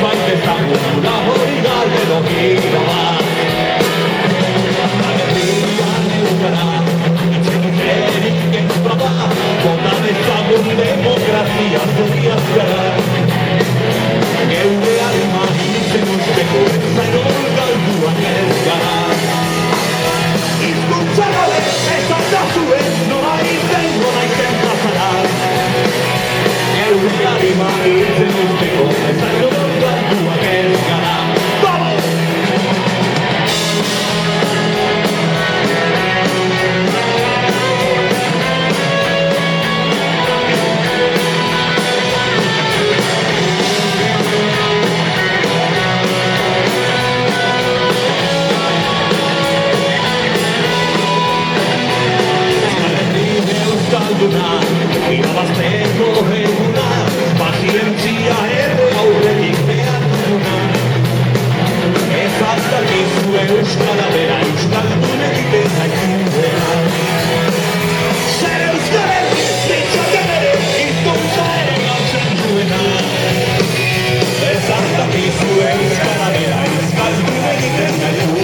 noizbait ezaguna hori galde giroa. Agerrian eukara, itxenik ezbada, bota dezagun demokrazia zuriaz gara. Geure alma izen usteko ezainor galduak ez gara. Hizkuntza gabe esan da zuen, nola izen plazara. Geure alma izen usteko ezainor galduak ez gara. Irabazteko eguna, pazientzia ere aurretik behar duguna. Ez aldakizu euskara bera, euskaldun egiten zaitindera. Zer euskaren, ditzaten ere, hizkuntza ere gauzen duena. Ez aldakizu euskara bera, euskaldun egiten zaitindera.